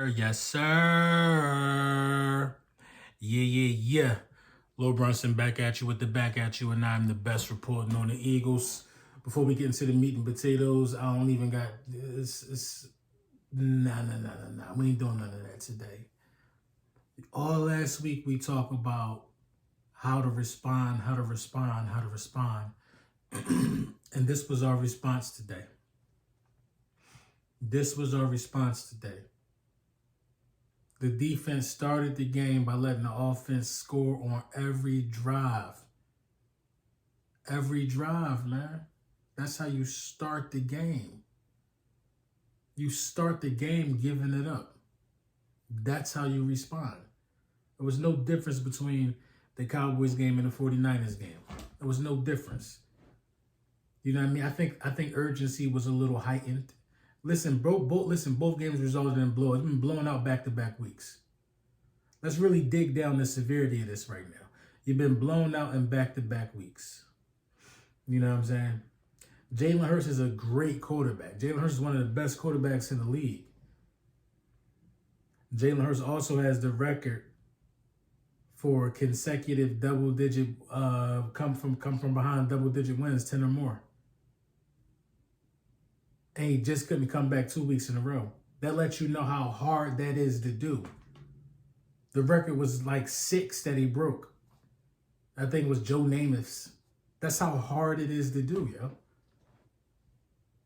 sir. Yes, sir. Yeah. Lil Brunson back at you with the back at you, and I'm the best reporting on the Eagles. Before we get into the meat and potatoes, I don't even got this. Nah. We ain't doing none of that today. All last week we talk about how to respond. And this was our response today. The defense started the game by letting the offense score on every drive. Every drive, man. That's how you start the game. You start the game giving it up. That's how you respond. There was no difference between the Cowboys game and the 49ers game. There was no difference. You know what I mean? I think urgency was a little heightened. Listen, both games resulted in blow. It's been blown out back-to-back weeks. Let's really dig down the severity of this right now. You've been blown out in back-to-back weeks. You know what I'm saying? Jalen Hurts is a great quarterback. Jalen Hurts is one of the best quarterbacks in the league. Jalen Hurts also has the record for consecutive double-digit, come from behind double-digit wins, 10 or more. And he just couldn't come back 2 weeks in a row. That lets you know how hard that is to do. The record was like 6 that he broke. I think it was Joe Namath's. That's how hard it is to do, yo.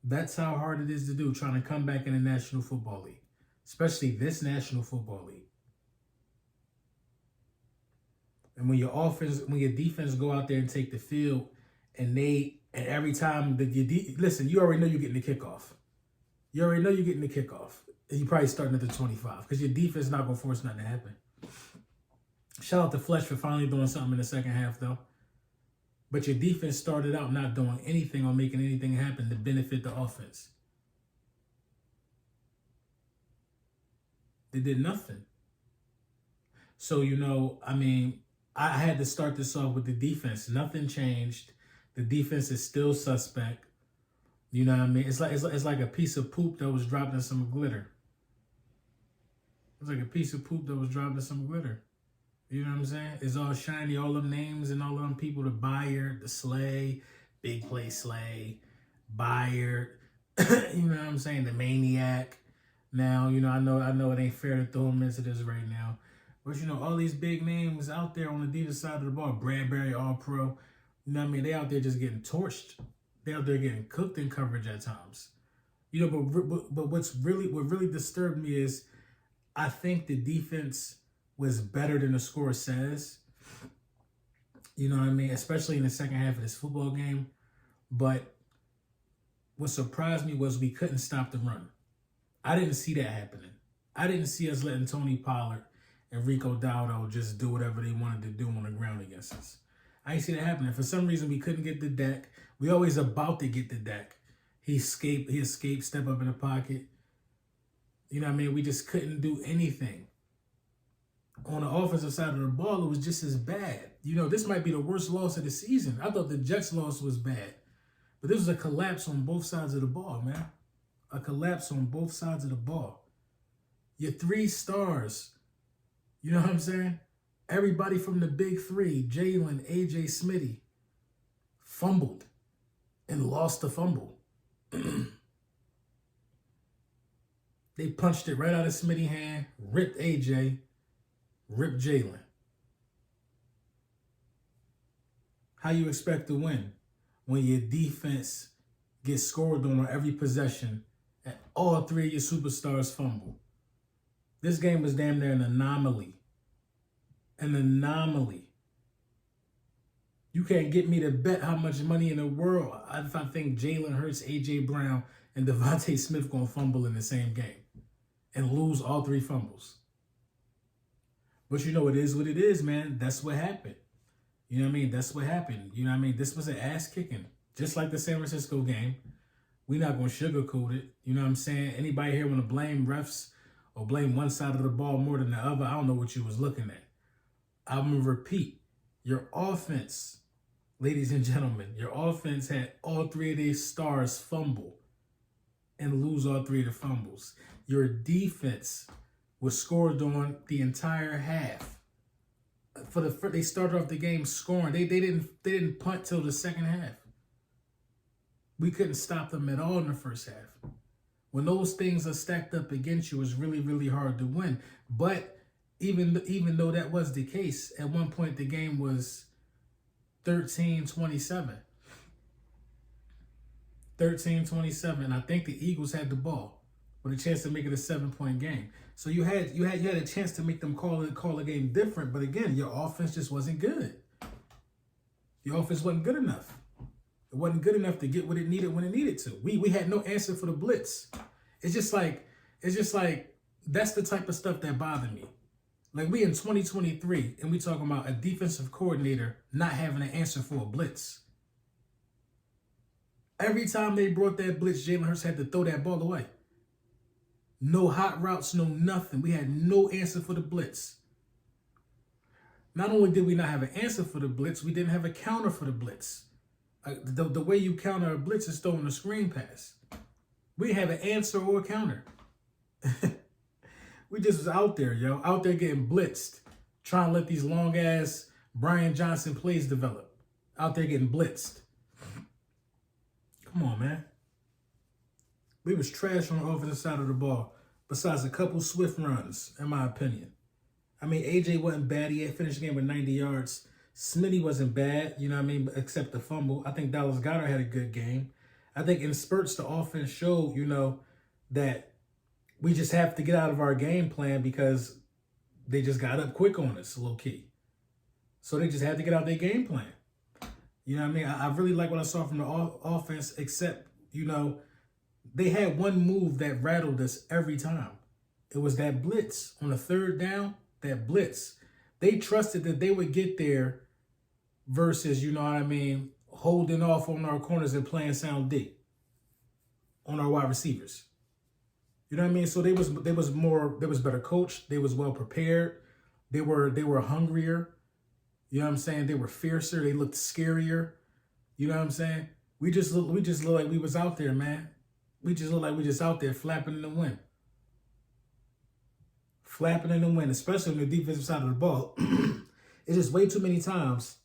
That's how hard it is to do, trying to come back in the National Football League. Especially this National Football League. And when your defense go out there and take the field, and every time listen, you already know you're getting the kickoff. And you're probably starting at the 25 because your defense is not going to force nothing to happen. Shout out to Fletch for finally doing something in the second half, though. But your defense started out not doing anything or making anything happen to benefit the offense. They did nothing. So, I had to start this off with the defense. Nothing changed. The defense is still suspect. You know what I mean? It's like a piece of poop that was dropped in some glitter. It's like a piece of poop that was dropped in some glitter. You know what I'm saying? It's all shiny, all them names and all them people, the Byard, the Slay, Big Play Slay, Byard, you know what I'm saying? The Maniac. Now, I know it ain't fair to throw them into this right now. But, all these big names out there on the defensive side of the ball, Bradbury, All-Pro, you know what I mean? They out there just getting torched. They out there getting cooked in coverage at times. But what really disturbed me is I think the defense was better than the score says. You know what I mean? Especially in the second half of this football game. But what surprised me was we couldn't stop the run. I didn't see that happening. I didn't see us letting Tony Pollard and Rico Dowdle just do whatever they wanted to do on the ground against us. I didn't see that happening. For some reason, we couldn't get the deck. We always about to get the deck. He escaped, step up in the pocket. You know what I mean? We just couldn't do anything. On the offensive side of the ball, it was just as bad. This might be the worst loss of the season. I thought the Jets' loss was bad. But this was a collapse on both sides of the ball, man. A collapse on both sides of the ball. Your 3 stars, you know what I'm saying? Everybody from the big 3, Jalen, AJ, Smitty, fumbled and lost the fumble. They punched it right out of Smitty's hand, ripped AJ, ripped Jalen. How you expect to win when your defense gets scored on every possession and all 3 of your superstars fumble? This game was damn near an anomaly. An anomaly. You can't get me to bet how much money in the world if I think Jalen Hurts, A.J. Brown, and Devontae Smith going to fumble in the same game and lose all 3 fumbles. But it is what it is, man. That's what happened. You know what I mean? That's what happened. You know what I mean? This was an ass kicking. Just like the San Francisco game. We're not going to sugarcoat it. You know what I'm saying? Anybody here want to blame refs or blame one side of the ball more than the other? I don't know what you was looking at. I'm going to repeat. Your offense, ladies and gentlemen, your offense had all 3 of their stars fumble and lose all 3 of the fumbles. Your defense was scored on the entire half. They started off the game scoring. They didn't punt till the second half. We couldn't stop them at all in the first half. When those things are stacked up against you, it's really, really hard to win. But even though that was the case, at one point the game was 13-27. 13-27. I think the Eagles had the ball with a chance to make it a 7-point game. So you had a chance to make them call the game different. But again, your offense just wasn't good. Your offense wasn't good enough. It wasn't good enough to get what it needed when it needed to. We had no answer for the blitz. It's just like that's the type of stuff that bothered me. Like, we in 2023 and we talking about a defensive coordinator not having an answer for a blitz. Every time they brought that blitz, Jalen Hurts had to throw that ball away. No hot routes, no nothing. We had no answer for the blitz. Not only did we not have an answer for the blitz, we didn't have a counter for the blitz. The way you counter a blitz is throwing a screen pass. We didn't have an answer or a counter. We just was out there, out there getting blitzed, trying to let these long-ass Brian Johnson plays develop. Out there getting blitzed. Come on, man. We was trash on the offensive side of the ball, besides a couple swift runs, in my opinion. I mean, AJ wasn't bad. He had finished the game with 90 yards. Smitty wasn't bad, except the fumble. I think Dallas Goedert had a good game. I think in spurts, the offense showed, that we just have to get out of our game plan because they just got up quick on us, low key. So they just had to get out their game plan. You know what I mean? I really like what I saw from the offense, except, they had one move that rattled us every time. It was that blitz on the third down, that blitz. They trusted that they would get there versus, holding off on our corners and playing sound D on our wide receivers. You know what I mean? So they was better coached. They was well prepared. They were hungrier. You know what I'm saying? They were fiercer. They looked scarier. You know what I'm saying? We just look like we was out there, man. We just look like we just out there flapping in the wind. Flapping in the wind, especially on the defensive side of the ball. It's just way too many times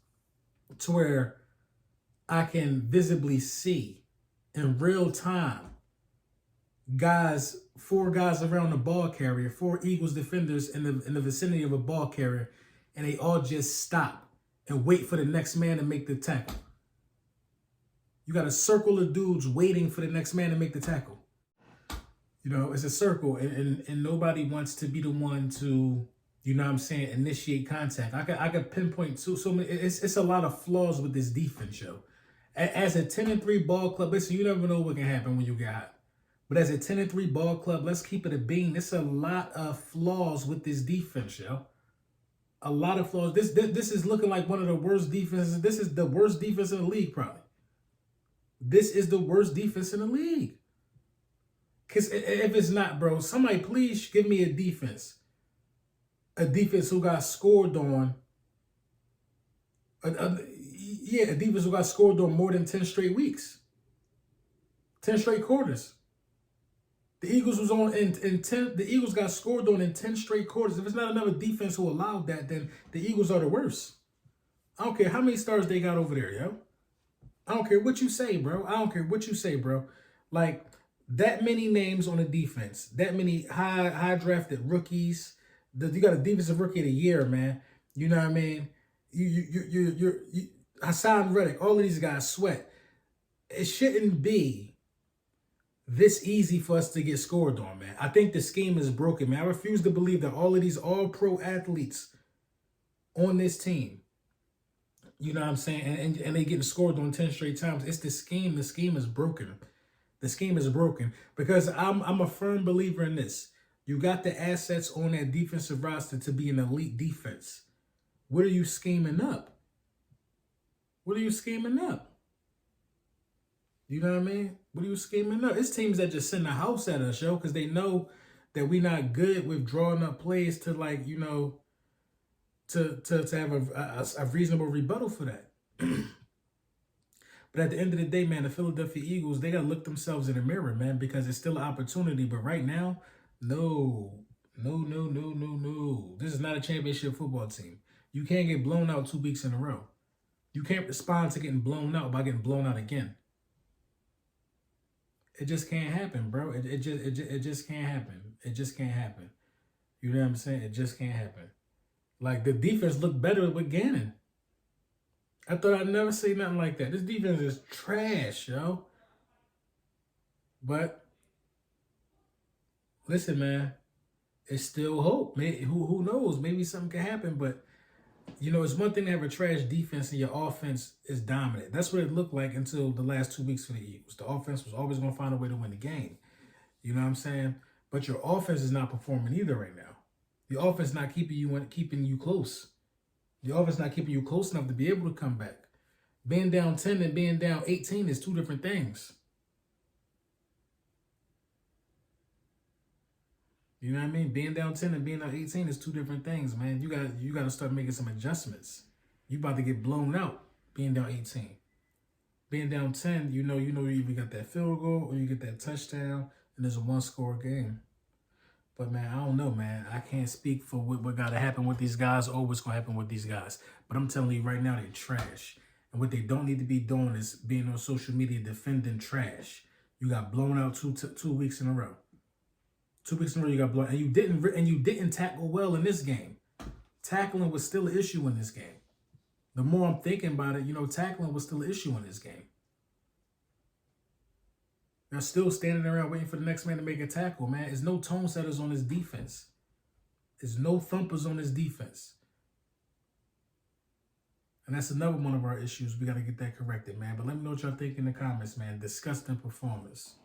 to where I can visibly see in real time four guys around the ball carrier, 4 Eagles defenders in the vicinity of a ball carrier, and they all just stop and wait for the next man to make the tackle. You got a circle of dudes waiting for the next man to make the tackle. It's a circle, and nobody wants to be the one to, initiate contact. I could pinpoint so many. It's a lot of flaws with this defense, yo. As a 10-3 ball club, listen, you never know what can happen when you get hot. But as a 10-3 ball club, let's keep it a bean. There's a lot of flaws with this defense, yo. A lot of flaws. This is looking like one of the worst defenses. This is the worst defense in the league, probably. This is the worst defense in the league. Because if it's not, bro, somebody please give me a defense. A defense who got scored on. A defense who got scored on more than 10 straight weeks. 10 straight quarters. The Eagles was on in 10. The Eagles got scored on in 10 straight quarters. If it's not another defense who allowed that, then the Eagles are the worst. I don't care how many stars they got over there, yo. I don't care what you say, bro. Like, that many names on the defense, that many high drafted rookies. You got a defensive rookie of the year, man. You know what I mean? You Hassan Reddick, all of these guys sweat. It shouldn't be this easy for us to get scored on, man. I think the scheme is broken, man. I refuse to believe that all of these all-pro athletes on this team, you know what I'm saying, and they getting scored on 10 straight times. It's the scheme. The scheme is broken. The scheme is broken because I'm a firm believer in this. You got the assets on that defensive roster to be an elite defense. What are you scheming up? What are you scheming up? You know what I mean? What are you scheming up? It's teams that just send a house at us, yo, because they know that we're not good with drawing up plays to, like, to have a reasonable rebuttal for that. But at the end of the day, man, the Philadelphia Eagles, they got to look themselves in the mirror, man, because it's still an opportunity. But right now, no. No, no, no, no, no. This is not a championship football team. You can't get blown out 2 weeks in a row. You can't respond to getting blown out by getting blown out again. It just can't happen, bro. It just can't happen. It just can't happen. You know what I'm saying? It just can't happen. Like the defense looked better with Gannon. I thought I'd never say nothing like that. This defense is trash, yo. But listen, man, it's still hope. Maybe, who knows? Maybe something can happen. But you know, it's one thing to have a trash defense and your offense is dominant. That's what it looked like until the last 2 weeks for the Eagles. The offense was always going to find a way to win the game. You know what I'm saying? But your offense is not performing either right now. The offense not keeping you close. The offense not keeping you close enough to be able to come back. Being down 10 and being down 18 is two different things. You know what I mean? Being down 10 and being down 18 is two different things, man. You got to start making some adjustments. You about to get blown out being down 18. Being down 10, you either got that field goal or you get that touchdown, and there's a one-score game. But, man, I don't know, man. I can't speak for what got to happen with these guys or what's going to happen with these guys. But I'm telling you right now, they're trash. And what they don't need to be doing is being on social media defending trash. You got blown out 2 weeks in a row. 2 weeks in a row you got blown, and you didn't tackle well in this game. Tackling was still an issue in this game. The more I'm thinking about it, tackling was still an issue in this game. They're still standing around waiting for the next man to make a tackle, man. There's no tone setters on this defense. There's no thumpers on this defense. And that's another one of our issues. We got to get that corrected, man. But let me know what y'all think in the comments, man. Disgusting performance.